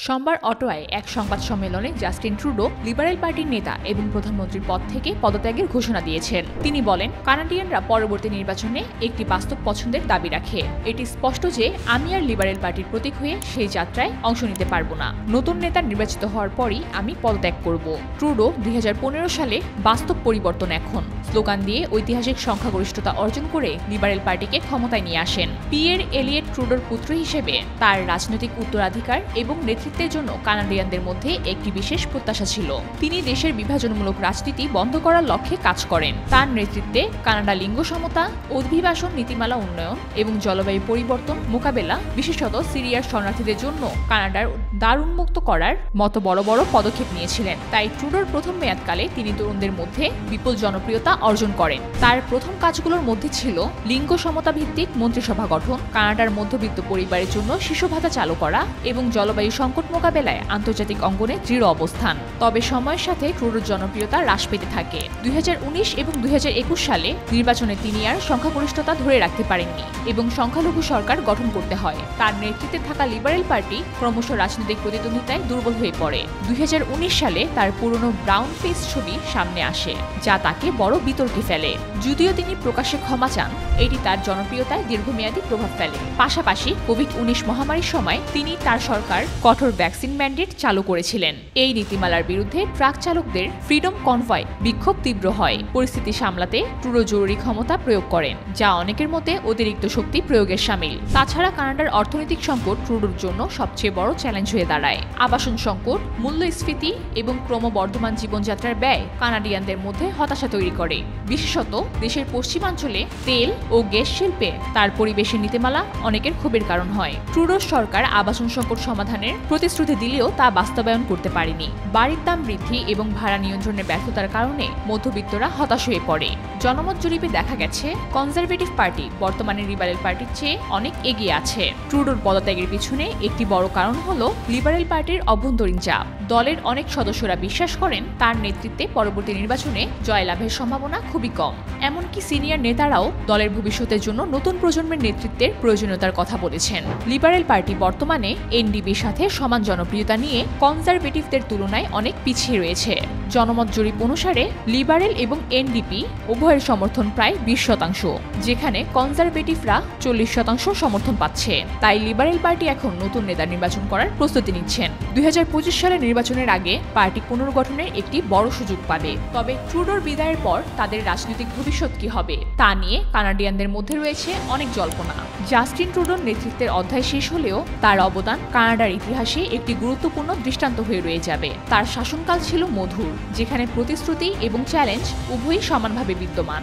সোমবার অটোয়ায় এক সংবাদ সম্মেলনে জাস্টিন ট্রুডো লিবারেল পার্টির নেতা এবং প্রধানমন্ত্রীর পদ থেকে পদত্যাগের ঘোষণা দিয়েছেন। তিনি বলেন, কানাডিয়ানরা পরবর্তী নির্বাচনে একটি বাস্তব পছন্দের দাবি রাখে। এটি স্পষ্ট যে আমি আর লিবারেল পার্টির প্রতীক হয়ে সেই যাত্রায় অংশ নিতে পারব না। নতুন নেতা নির্বাচিত হওয়ার পরই আমি পদত্যাগ করব। ট্রুডো 2015 সালে বাস্তব পরিবর্তন এখন স্লোগান দিয়ে ঐতিহাসিক সংখ্যাগরিষ্ঠতা অর্জন করে লিবারেল পার্টিকে ক্ষমতায় নিয়ে আসেন। পিয়ের এলিয়েট ট্রুডোর পুত্র হিসেবে তার রাজনৈতিক উত্তরাধিকার এবং নেতৃত্বের জন্য কানাডিয়ানদের মধ্যে একটি বিশেষ প্রত্যাশা ছিল। তিনি দেশের বিভাজনমূলক রাজনীতি বন্ধ করার লক্ষ্যে কাজ করেন। তার নেতৃত্বে কানাডা লিঙ্গ সমতা, অভিবাসন নীতিমালা উন্নয়ন এবং জলবায়ু পরিবর্তন মোকাবেলা, বিশেষত সিরিয়ার শরণার্থীদের জন্য কানাডার দ্বার উন্মুক্ত করার মতো বড় বড় পদক্ষেপ নিয়েছিলেন। তাই ট্রুডোর প্রথম মেয়াদকালে তিনি তরুণদের মধ্যে বিপুল জনপ্রিয়তা অর্জন করেন। তার প্রথম কাজগুলোর মধ্যে ছিল লিঙ্গ সমতা ভিত্তিক মন্ত্রিসভা গঠন, কানাডার মধ্যবিত্ত পরিবারের জন্য শিশু ভাতা চালু করা এবং জলবায়ু সংকট মোকাবেলায় আন্তর্জাতিক অঙ্গনে দৃঢ় অবস্থান। তবে সময়ের সাথে ট্রুডোর জনপ্রিয়তা হ্রাস পেতে থাকে। 2019 এবং 2021 সালে নির্বাচনে তিনি আর সংখ্যাগরিষ্ঠতা ধরে রাখতে পারেননি এবং সংখ্যালঘু সরকার গঠন করতে হয়। তার নেতৃত্বে থাকা লিবারেল পার্টি ক্রমশ রাজনৈতিক প্রতিদ্বন্দ্বিতায় দুর্বল হয়ে পড়ে। 2019 সালে তার পুরনো ব্রাউন ফেস ছবি সামনে আসে, যা তাকে বড় বিতর্কে ফেলে। যদিও তিনি প্রকাশ্যে ক্ষমা চান, এটি তার জনপ্রিয়তায় দীর্ঘমেয়াদী প্রভাব ফেলে। পাশাপাশি কোভিড-19 মহামারীর সময় তিনি তার সরকার কঠোর ভ্যাকসিন ম্যান্ডেট চালু করেছিলেন। এই নীতিমালার বিরুদ্ধে ট্রাক চালকদের ফ্রিডম কনভয় বিক্ষোভ তীব্র হয়। পরিস্থিতি সামলাতে ট্রুডো জরুরি ক্ষমতা প্রয়োগ করেন, যা অনেকের মতে অতিরিক্ত শক্তি প্রয়োগের শামিল। তাছাড়া কানাডার অর্থনৈতিক সংকট ট্রুডোর জন্য সবচেয়ে বড় চ্যালেঞ্জ হয়ে দাঁড়ায়। আবাসন সংকট, মূল্যস্ফীতি এবং ক্রমবর্ধমান জীবনযাত্রার ব্যয় কানাডিয়ানদের মধ্যে হতাশা তৈরি করে। বিশেষত দেশের পশ্চিমাঞ্চলে তেল ও গ্যাস শিল্পে তার পরিবেশের নীতিমালা অনেকের ক্ষোভের কারণ হয়। ট্রুডোর সরকার আবাসন সংকট সমাধানের প্রতিশ্রুতি দিলেও তা বাস্তবায়ন করতে পারেনি। বাড়ির দাম বৃদ্ধি এবং ভাড়া নিয়ন্ত্রণের ব্যর্থতার কারণে মধ্যবিত্তরা হতাশ হয়ে পড়ে। জনমত জরিপে দেখা গেছে কনজারভেটিভ পার্টি বর্তমানে লিবারেল পার্টির চেয়ে অনেক এগিয়ে আছে। ট্রুডোর পদত্যাগের পিছনে একটি বড় কারণ হলো লিবারেল পার্টির অভ্যন্তরীণ চাপ। দলের অনেক সদস্যরা বিশ্বাস করেন তার নেতৃত্বে পরবর্তী নির্বাচনে জয়লাভের সম্ভাবনা খুবই কম। এমনকি সিনিয়র নেতারাও দলের ভবিষ্যতের জন্য নতুন প্রজন্মের নেতৃত্বের প্রয়োজনীয়তার কথা বলেছেন। লিবারেল পার্টি বর্তমানে এনডিপির সাথে সমান জনপ্রিয়তা নিয়ে কনজারভেটিভদের তুলনায় অনেক পিছিয়ে রয়েছে। জনমত জরিপ অনুসারে লিবারেল এবং এনডিপি উভয়ের সমর্থন প্রায় 20%, যেখানে কনজারভেটিভরা 40% সমর্থন পাচ্ছে। তাই লিবারেল পার্টি এখন নতুন নেতা নির্বাচন করার প্রস্তুতি নিচ্ছেন। 2025 সালের নির্বাচনের আগে পার্টি পুনর্গঠনের একটি বড় সুযোগ পাবে। তবে ট্রুডোর বিদায়ের পর তাদের রাজনৈতিক ভবিষ্যৎ কি হবে তা নিয়ে কানাডিয়ানদের মধ্যে রয়েছে অনেক জল্পনা। জাস্টিন ট্রুডোর নেতৃত্বের অধ্যায় শেষ হলেও তার অবদান কানাডার ইতিহাসে একটি গুরুত্বপূর্ণ দৃষ্টান্ত হয়ে রয়ে যাবে। তার শাসনকাল ছিল মধুর, যেখানে প্রতিশ্রুতি এবং চ্যালেঞ্জ উভয়ই সমানভাবে বিদ্যমান।